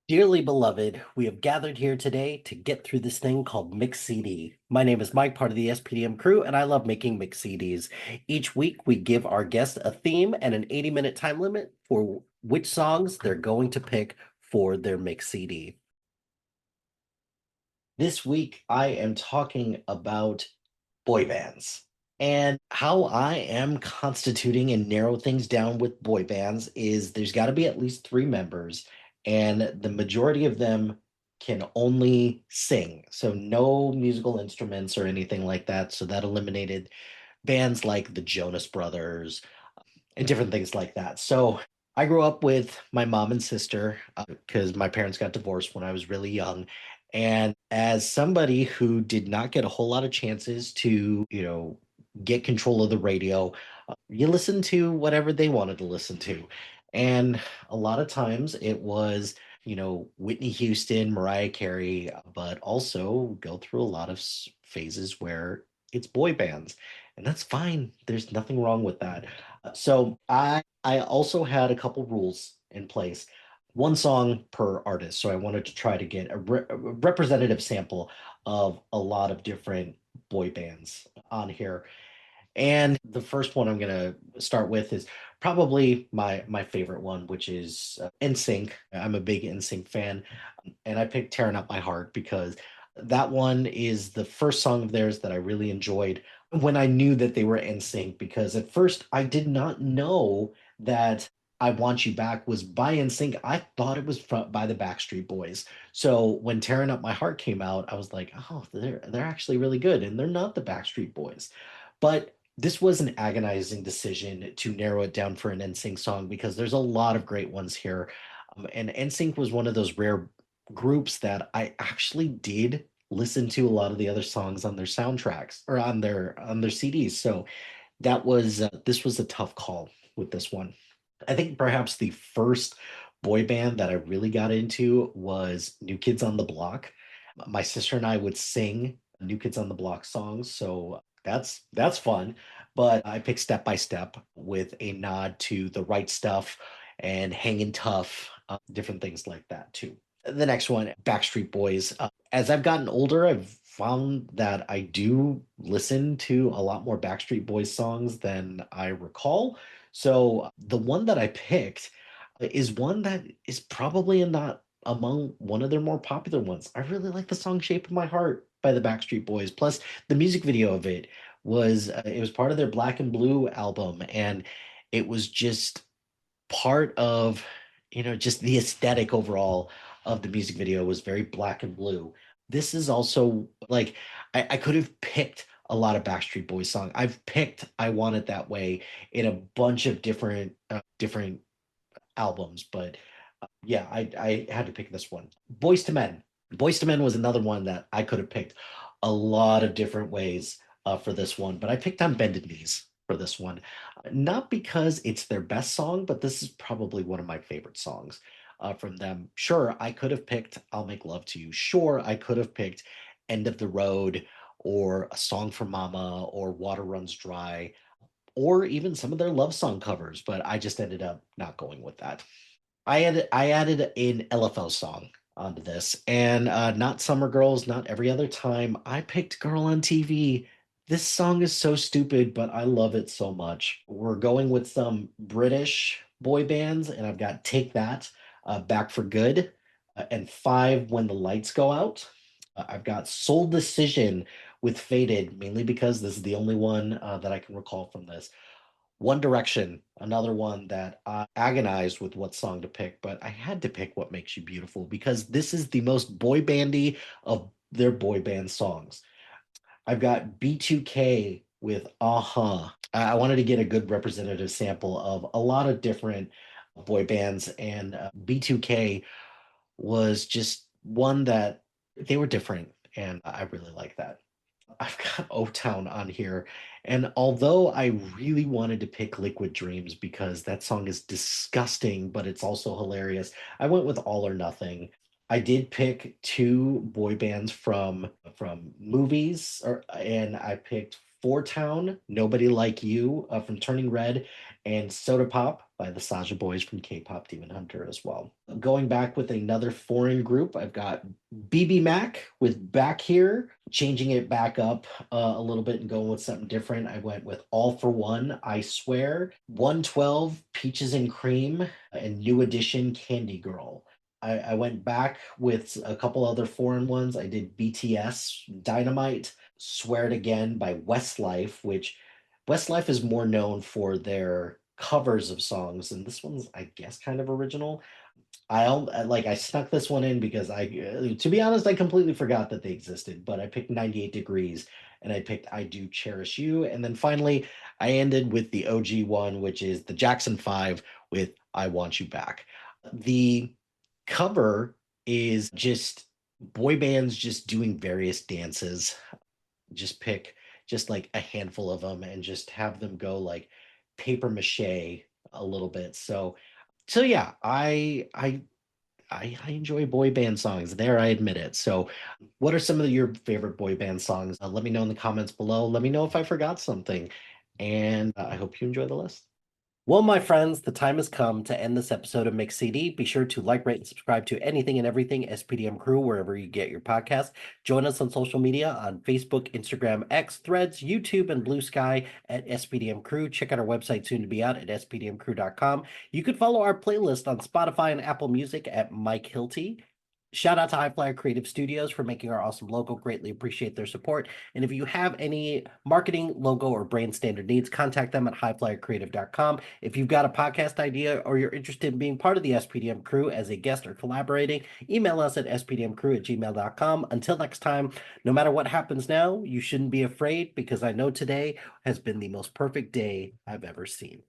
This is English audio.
Dearly beloved, we have gathered here today to get through this thing called Mix CD. My name is Mike, part of the SPDM crew, and I love making Mix CDs. Each week, we give our guests a theme and an 80-minute time limit for which songs they're going to pick for their Mix CD. This week, I am talking about boy bands. And how I am constituting and narrow things down with boy bands is there's got to be at least three members, and the majority of them can only sing. So no musical instruments or anything like that. So that eliminated bands like the Jonas Brothers and different things like that. So I grew up with my mom and sister because my parents got divorced when I was really young. And as somebody who did not get a whole lot of chances to, get control of the radio, you listen to whatever they wanted to listen to. And a lot of times it was, Whitney Houston, Mariah Carey, but also go through a lot of phases where it's boy bands. And that's fine. There's nothing wrong with that. So I also had a couple rules in place. One song per artist. So I wanted to try to get a representative sample of a lot of different boy bands on here. And the first one I'm gonna start with is probably my favorite one, which is NSYNC. I'm a big NSYNC fan, and I picked "Tearing Up My Heart" because that one is the first song of theirs that I really enjoyed when I knew that they were NSYNC. Because at first I did not know that "I Want You Back" was by NSYNC. I thought it was by the Backstreet Boys. So when "Tearing Up My Heart" came out, I was like, oh, they're actually really good, and they're not the Backstreet Boys. But this was an agonizing decision to narrow it down for an NSYNC song because there's a lot of great ones here. And NSYNC was one of those rare groups that I actually did listen to a lot of the other songs on their soundtracks or on their CDs. So that was this was a tough call with this one. I think perhaps the first boy band that I really got into was New Kids on the Block. My sister and I would sing New Kids on the Block songs, so that's fun. But I picked Step by Step with a nod to The Right Stuff and Hangin' Tough, different things like that too. The next one, Backstreet Boys. As I've gotten older, I've found that I do listen to a lot more Backstreet Boys songs than I recall. So the one that I picked is one that is probably not among one of their more popular ones. I really like the song "Shape of My Heart" by the Backstreet Boys. Plus, the music video of it was part of their Black and Blue album, and it was just part of just the aesthetic overall of the music video was very black and blue. This is also like I could have picked a lot of Backstreet Boys song. I've picked "I Want It That Way" in a bunch of different albums, but yeah, I had to pick this one. Boys to Men. Boys to Men was another one that I could have picked a lot of different ways for this one, but I picked On Bended Knees for this one. Not because it's their best song, but this is probably one of my favorite songs from them. Sure, I could have picked "I'll Make Love to You." Sure, I could have picked "End of the Road" or "A Song for Mama" or "Water Runs Dry" or even some of their love song covers, but I just ended up not going with that. I added an LFO song onto this, and not Summer Girls, not Every Other Time. I picked Girl on TV. This song is so stupid, but I love it so much. We're going with some British boy bands, and I've got Take That, Back for Good, and Five When the Lights Go Out. I've got Soul Decision with Faded, mainly because this is the only one that I can recall from this. One Direction, another one that I agonized with what song to pick, but I had to pick What Makes You Beautiful because this is the most boy bandy of their boy band songs. I've got B2K with Uh-huh. I wanted to get a good representative sample of a lot of different boy bands, and B2K was just one that they were different, and I really like that. I've got O-Town on here. And although I really wanted to pick Liquid Dreams because that song is disgusting, but it's also hilarious, I went with All or Nothing. I did pick two boy bands from movies, and I picked Four Town, Nobody Like You from Turning Red, and Soda Pop by the Saja Boys from K-Pop Demon Hunter as well. Going back with another foreign group, I've got BB Mac with Back Here, changing it back up a little bit and going with something different. I went with All for One, I Swear, 112, Peaches and Cream, and New Edition, Candy Girl. I went back with a couple other foreign ones. I did BTS, Dynamite, Swear It Again by Westlife, which Westlife is more known for their covers of songs, and this one's, I guess, kind of original. I snuck this one in because to be honest, I completely forgot that they existed, but I picked 98 Degrees and I picked I Do Cherish You. And then finally, I ended with the OG one, which is the Jackson 5 with I Want You Back. The cover is just boy bands just doing various dances. Just pick just like a handful of them and just have them go like paper mache a little bit. So yeah, I enjoy boy band songs. There, I admit it. So, what are some of your favorite boy band songs? Let me know in the comments below. Let me know if I forgot something. And I hope you enjoy the list. Well, my friends, the time has come to end this episode of Mix CD. Be sure to like, rate, and subscribe to anything and everything SPDM Crew wherever you get your podcast. Join us on social media on Facebook, Instagram, X, Threads, YouTube, and Blue Sky at SPDM Crew. Check out our website soon to be out at spdmcrew.com. You can follow our playlist on Spotify and Apple Music at Mike Hilty. Shout out to HiFlyer Creative Studios for making our awesome logo. Greatly appreciate their support. And if you have any marketing, logo, or brand standard needs, contact them at HiFlyerCreative.com. If you've got a podcast idea or you're interested in being part of the SPDM crew as a guest or collaborating, email us at spdmcrew@gmail.com. Until next time, no matter what happens now, you shouldn't be afraid because I know today has been the most perfect day I've ever seen.